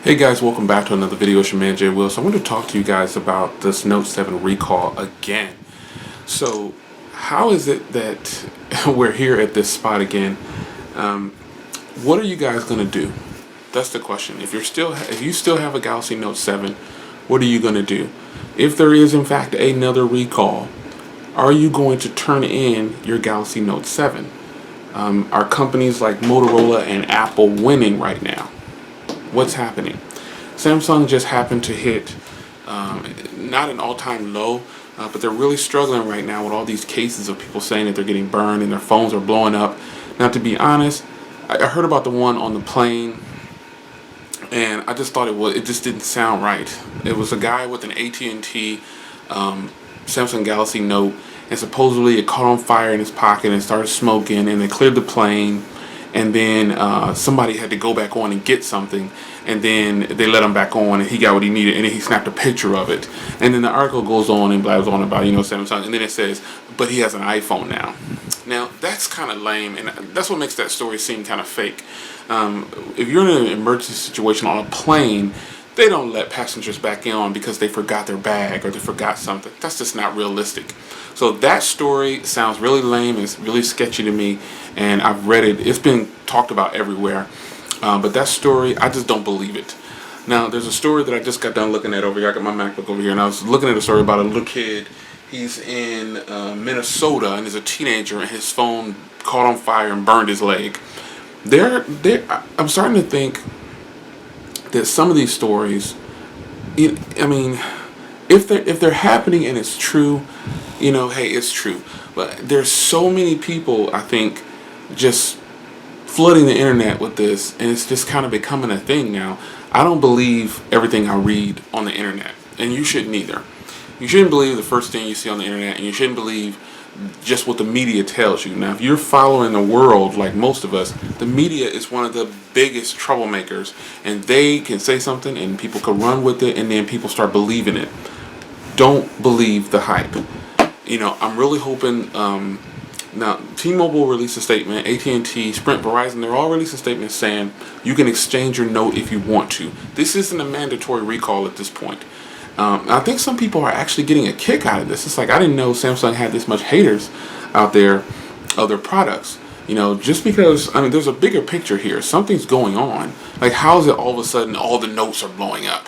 Hey guys, welcome back to another video. It's your man Jay Will. So I want to talk to you guys about this Note 7 recall again. So how is it that we're here at this spot again? What are you guys going to do? That's the question. If you still have a Galaxy Note 7, what are you going to do? If there is in fact another recall, are you going to turn in your Galaxy Note 7? Are companies like Motorola and Apple winning right now? What's happening? Samsung just happened to hit not an all-time low, but they're really struggling right now with all these cases of people saying that they're getting burned and their phones are blowing up. Now, to be honest, I heard about the one on the plane, and I just thought it just didn't sound right. It was a guy with an AT&T Samsung Galaxy Note, and supposedly it caught on fire in his pocket and started smoking, and they cleared the plane. And then somebody had to go back on and get something, and then they let him back on, and he got what he needed, and then he snapped a picture of it. And then the article goes on and blabs on about Samsung, and then it says, but he has an iPhone now. Now that's kind of lame, and that's what makes that story seem kind of fake. If you're in an emergency situation on a plane, they don't let passengers back in because they forgot their bag or they forgot something. That's just not realistic. So that story sounds really lame. It's really sketchy to me, and I've read it. It's been talked about everywhere. But that story, I just don't believe it. Now, there's a story that I just got done looking at over here. I got my MacBook over here, and I was looking at a story about a little kid. He's in Minnesota, and he's a teenager, and his phone caught on fire and burned his leg. I'm starting to think that some of these stories, if they're happening and it's true, hey, it's true. But there's so many people, I think, just flooding the internet with this, and it's just kind of becoming a thing now. I don't believe everything I read on the internet, and you shouldn't either. You shouldn't believe the first thing you see on the internet, and you shouldn't believe just what the media tells you. Now, if you're following the world like most of us, the media is one of the biggest troublemakers, and they can say something and people can run with it, and then people start believing it. Don't believe the hype. I'm really hoping now T-Mobile released a statement, AT&T, Sprint, Verizon, they're all releasing statements saying you can exchange your note if you want to. This isn't a mandatory recall at this point. I think some people are actually getting a kick out of this. It's like, I didn't know Samsung had this much haters out there of their products. Just because, there's a bigger picture here. Something's going on. Like, how is it all of a sudden all the notes are blowing up?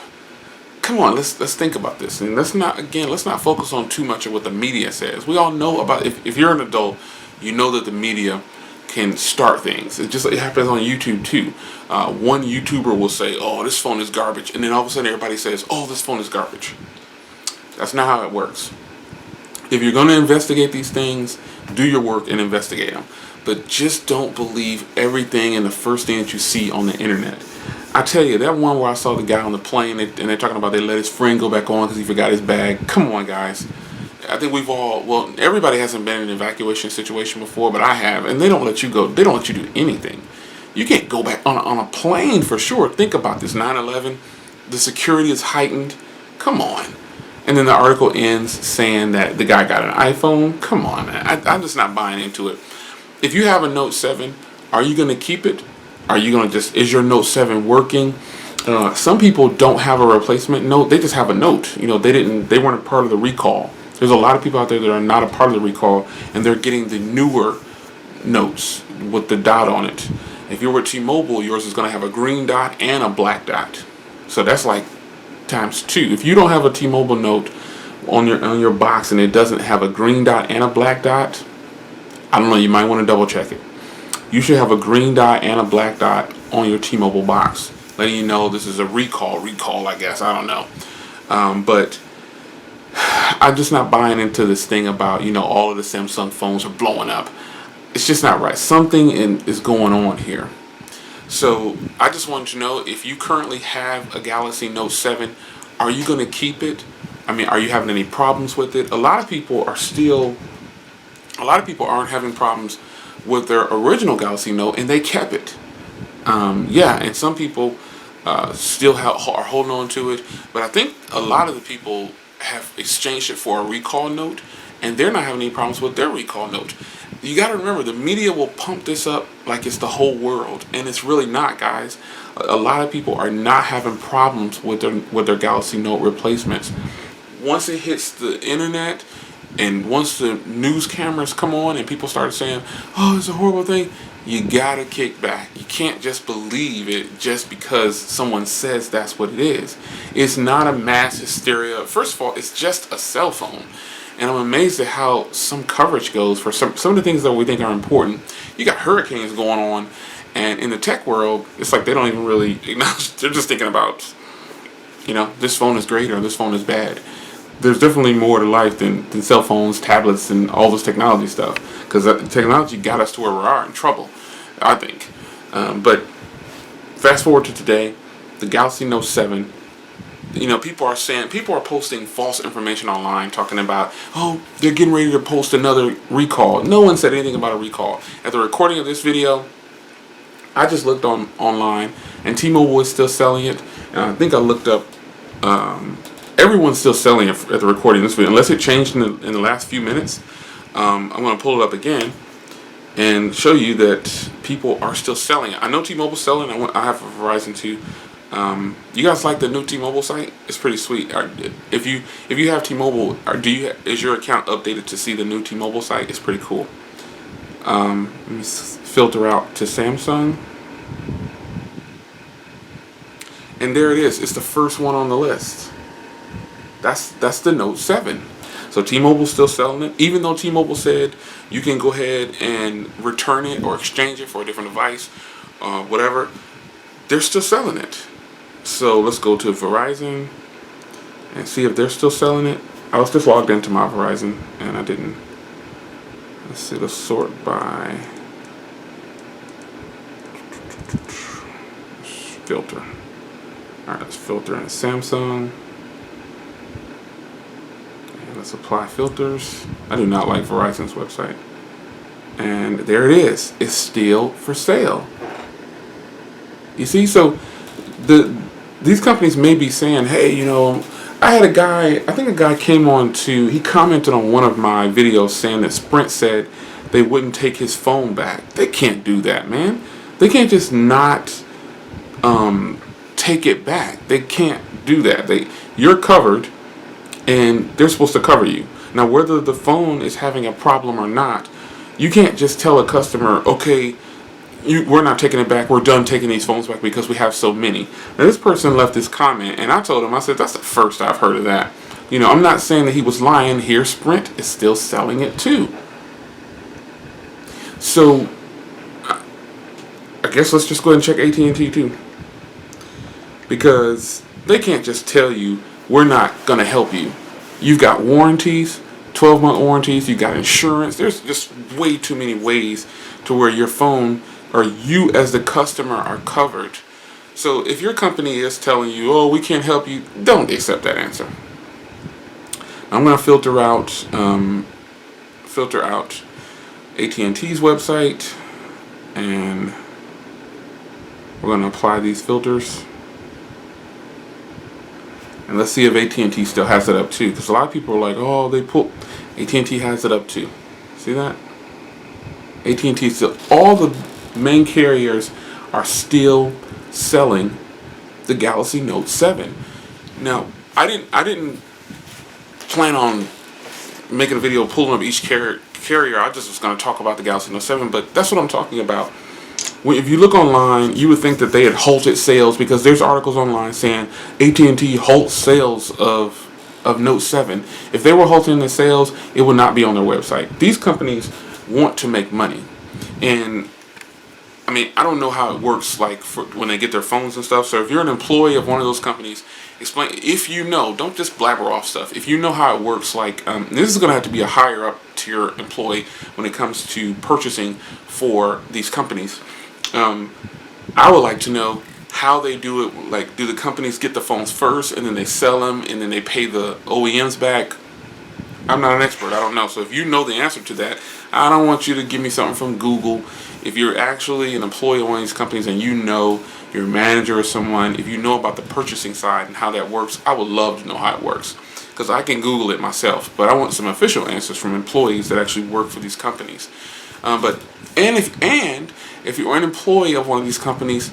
Come on, let's think about this. And let's not focus on too much of what the media says. We all know about, if you're an adult, you know that the media can start things. It happens on YouTube too. One YouTuber will say, "Oh, this phone is garbage," and then all of a sudden everybody says, "Oh, this phone is garbage." That's not how it works. If you're going to investigate these things, do your work and investigate them. But just don't believe everything and the first thing that you see on the internet. I tell you, that one where I saw the guy on the plane and they're talking about they let his friend go back on because he forgot his bag. Come on, guys. I think everybody hasn't been in an evacuation situation before, but I have, and they don't let you go. They don't let you do anything. You can't go back on a plane for sure. Think about this, 9/11, the security is heightened. Come on. And then the article ends saying that the guy got an iPhone. Come on, man. I'm just not buying into it. If you have a Note 7, are you going to keep it? Are you going to is your Note 7 working? Some people don't have a replacement note. They just have a note. They weren't a part of the recall. There's a lot of people out there that are not a part of the recall, and they're getting the newer notes with the dot on it. If you're with T-Mobile, yours is going to have a green dot and a black dot. So that's like times 2. If you don't have a T-Mobile note on your box and it doesn't have a green dot and a black dot, I don't know, you might want to double check it. You should have a green dot and a black dot on your T-Mobile box, letting you know this is a recall, I guess. I don't know. But I'm just not buying into this thing about, all of the Samsung phones are blowing up. It's just not right. Something is going on here. So I just wanted to know, if you currently have a Galaxy Note 7, are you going to keep it? Are you having any problems with it? A lot of people aren't having problems with their original Galaxy Note, and they kept it. And some people still are holding on to it, but I think a lot of the people have exchanged it for a recall note, and they're not having any problems with their recall note. You got to remember, the media will pump this up like it's the whole world, and it's really not, guys. a lot of people are not having problems with their Galaxy Note replacements. Once it hits the internet, and once the news cameras come on and people start saying, "Oh, it's a horrible thing," you gotta kick back. You can't just believe it just because someone says that's what it is. It's not a mass hysteria. First of all, it's just a cell phone. And I'm amazed at how some coverage goes for some of the things that we think are important. You got hurricanes going on, and in the tech world, it's like they don't even really acknowledge. They're just thinking about, this phone is great or this phone is bad. There's definitely more to life than cell phones, tablets, and all this technology stuff. Because technology got us to where we are in trouble, I think. But fast forward to today, the Galaxy Note 7. People are posting false information online, talking about, oh, they're getting ready to post another recall. No one said anything about a recall. At the recording of this video, I just looked online, and T-Mobile is still selling it. And I think I looked up. Everyone's still selling it at the recording of this video, unless it changed in the last few minutes. I'm going to pull it up again and show you that people are still selling it. I know T-Mobile's selling it. I have a Verizon too. You guys like the new T-Mobile site? It's pretty sweet. If you have T-Mobile, is your account updated to see the new T-Mobile site? It's pretty cool. Let me filter out to Samsung, and there it is. It's the first one on the list. That's the Note 7. So T-Mobile's still selling it, even though T-Mobile said you can go ahead and return it or exchange it for a different device, whatever. They're still selling it. So let's go to Verizon and see if they're still selling it. I was just logged into my Verizon and I didn't. Let's see, let's sort by filter. Alright, let's filter in Samsung. And let's apply filters. I do not like Verizon's website. And there it is. It's still for sale. You see, so these companies may be saying, hey, I had I think a guy he commented on one of my videos saying that Sprint said they wouldn't take his phone back. They can't do that, man. They can't just not take it back. They can't do that. You're covered, and they're supposed to cover you. Now, whether the phone is having a problem or not, you can't just tell a customer, okay, we're not taking it back. We're done taking these phones back because we have so many. Now, this person left this comment, and I told him, I said, that's the first I've heard of that. I'm not saying that he was lying here. Sprint is still selling it too. So, I guess let's just go ahead and check AT&T too. Because they can't just tell you, we're not going to help you. You've got warranties, 12-month warranties. You've got insurance. There's just way too many ways to where your phone or you as the customer are covered. So if your company is telling you, oh, we can't help you, don't accept that answer. I'm going to filter out AT&T's website, and we're going to apply these filters. And let's see if AT&T still has it up too, because a lot of people are like, oh, AT&T has it up too. See that? AT&T still, all the main carriers are still selling the Galaxy Note 7. Now, I didn't plan on making a video pulling up each carrier. I just was going to talk about the Galaxy Note 7, but that's what I'm talking about. If you look online, you would think that they had halted sales, because there's articles online saying AT&T halts sales of Note 7. If they were halting the sales, it would not be on their website. These companies want to make money, and I don't know how it works when they get their phones and stuff. So if you're an employee of one of those companies, explain, if don't just blabber off stuff. If you know how it works, this is going to have to be a higher up tier employee when it comes to purchasing for these companies. I would like to know how they do it. Do the companies get the phones first and then they sell them and then they pay the OEMs back? I'm not an expert. I don't know. So if you know the answer to that, I don't want you to give me something from Google. If you're actually an employee of one of these companies and you're a manager or someone, if you know about the purchasing side and how that works, I would love to know how it works, because I can Google it myself. But I want some official answers from employees that actually work for these companies. If you're an employee of one of these companies,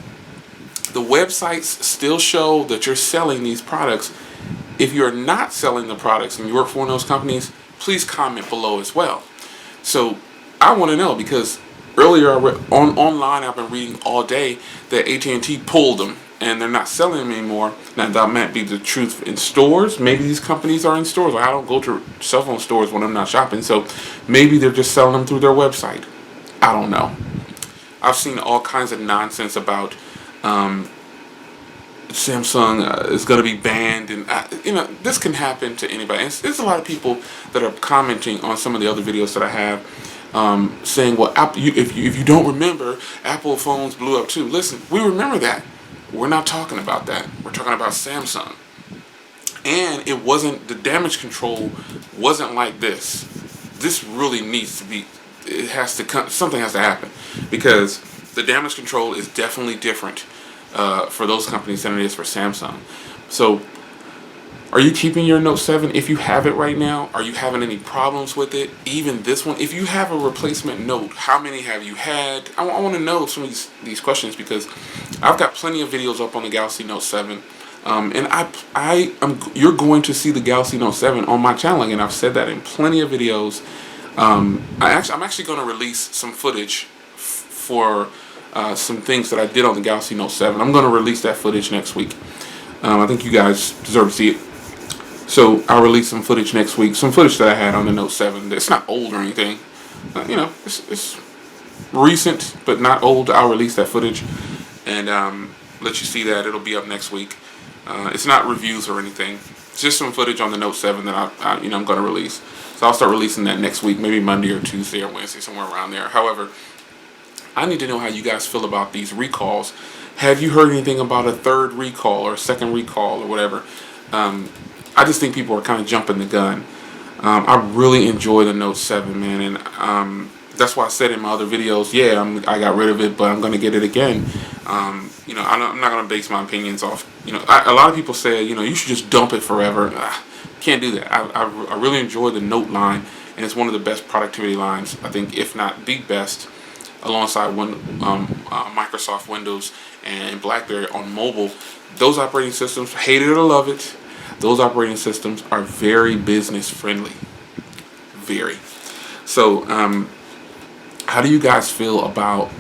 The websites still show that you're selling these products. If you're not selling the products and you work for one of those companies, please comment below as well. So I want to know, because earlier I read online, I've been reading all day that AT&T pulled them and they're not selling them anymore. Now that might be the truth in stores. Maybe these companies are in stores. I don't go to cell phone stores when I'm not shopping, so maybe they're just selling them through their website. I don't know. I've seen all kinds of nonsense about Samsung is going to be banned, and this can happen to anybody. And there's a lot of people that are commenting on some of the other videos that I have, saying, "Well, if you don't remember, Apple phones blew up too." Listen, we remember that. We're not talking about that. We're talking about Samsung, and it wasn't, the damage control wasn't like this. This really needs to be. It has to come. Something has to happen, because the damage control is definitely different for those companies than it is for Samsung. So, are you keeping your Note 7? If you have it right now, are you having any problems with it? Even this one, if you have a replacement Note, how many have you had? I want to know some of these questions, because I've got plenty of videos up on the Galaxy Note 7. And you're going to see the Galaxy Note 7 on my channel again. I've said that in plenty of videos. I'm actually going to release some footage for some things that I did on the Galaxy Note 7. I'm going to release that footage next week. I think you guys deserve to see it. So I'll release some footage next week. Some footage that I had on the Note 7. It's not old or anything. It's recent, but not old. I'll release that footage and let you see that. It'll be up next week. It's not reviews or anything. It's just some footage on the Note 7 that I'm going to release. So I'll start releasing that next week, maybe Monday or Tuesday or Wednesday, somewhere around there. However, I need to know how you guys feel about these recalls. Have you heard anything about a third recall or a second recall or whatever? I just think people are kind of jumping the gun. I really enjoy the Note 7, man, and that's why I said in my other videos, yeah, I got rid of it, but I'm going to get it again. I'm not going to base my opinions off, a lot of people say, you should just dump it forever. Can't do that. I really enjoy the Note line, and it's one of the best productivity lines, I think, if not the best, alongside Microsoft Windows and BlackBerry on mobile. Those operating systems, hate it or love it, those operating systems are very business friendly. Very. So, how do you guys feel about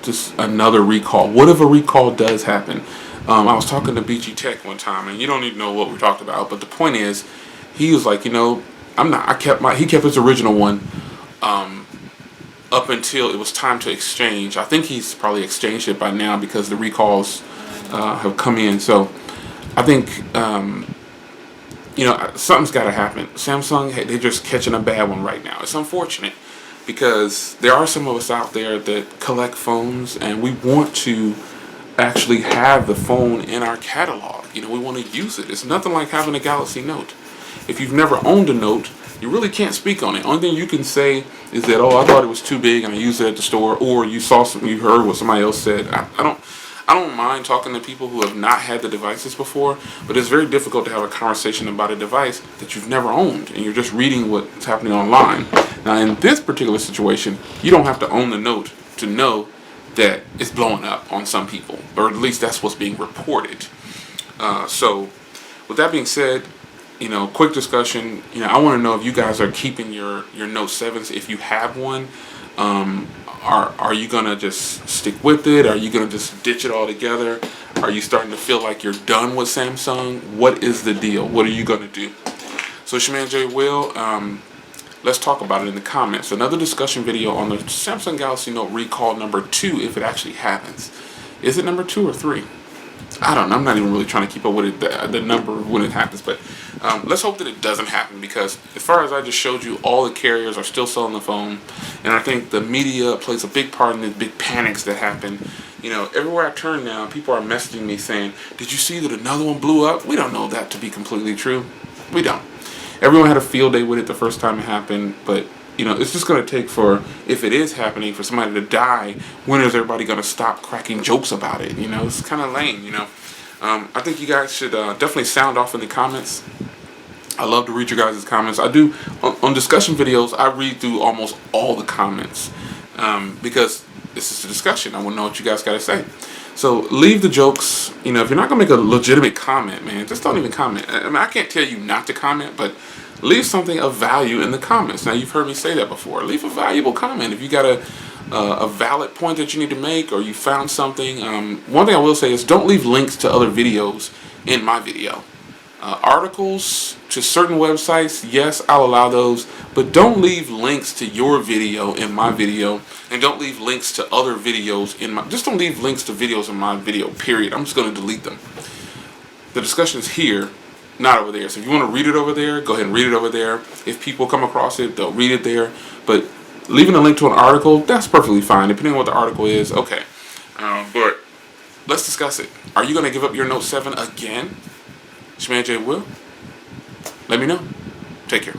just another recall? What if a recall does happen? I was talking to BG Tech one time, and you don't even know what we talked about, but the point is, he was like, he kept his original one up until it was time to exchange. I think he's probably exchanged it by now because the recalls have come in. So I think something's got to happen. Samsung, they're just catching a bad one right now. It's unfortunate, because there are some of us out there that collect phones, and we want to actually have the phone in our catalog. We want to use it. It's nothing like having a Galaxy Note. If you've never owned a Note, you really can't speak on it. Only thing you can say is that, I thought it was too big and I used it at the store, or you heard what somebody else said. I don't mind talking to people who have not had the devices before, but it's very difficult to have a conversation about a device that you've never owned, and you're just reading what's happening online. Now, in this particular situation, you don't have to own the Note to know that it's blowing up on some people, or at least that's what's being reported. So, with that being said, quick discussion. I want to know if you guys are keeping your Note 7s. If you have one, are you gonna just stick with it? Are you gonna just ditch it altogether? Are you starting to feel like you're done with Samsung? What is the deal? What are you gonna do? So it's your man Jay Will. Let's talk about it in the comments. Another discussion video on the Samsung Galaxy Note recall number 2, if it actually happens. Is it number 2 or 3? I don't know. I'm not even really trying to keep up with it, the number when it happens. But let's hope that it doesn't happen, because as far as I just showed you, all the carriers are still selling the phone. And I think the media plays a big part in the big panics that happen. Everywhere I turn now, people are messaging me saying, did you see that another one blew up? We don't know that to be completely true. We don't. Everyone had a field day with it the first time it happened, but it's just going to take if it is happening, for somebody to die. When is everybody going to stop cracking jokes about it? It's kind of lame, I think you guys should definitely sound off in the comments. I love to read your guys' comments. I do, on discussion videos, I read through almost all the comments, because this is a discussion. I want to know what you guys got to say. So leave the jokes. You know, if you're not gonna make a legitimate comment, man, just don't even comment. I mean, I can't tell you not to comment, but leave something of value in the comments. Now, you've heard me say that before. Leave a valuable comment if you got a valid point that you need to make, or you found something. One thing I will say is don't leave links to other videos in my video. Articles to certain websites, yes, I'll allow those, but don't leave links to your video in my video, and don't leave links to other videos in my. Just don't leave links to videos in my video. Period. I'm just going to delete them. The discussion is here, not over there. So if you want to read it over there, go ahead and read it over there. If people come across it, they'll read it there. But leaving a link to an article, that's perfectly fine, depending on what the article is. Okay, but let's discuss it. Are you going to give up your Note 7 again? It's your man Jay Will. Let me know. Take care.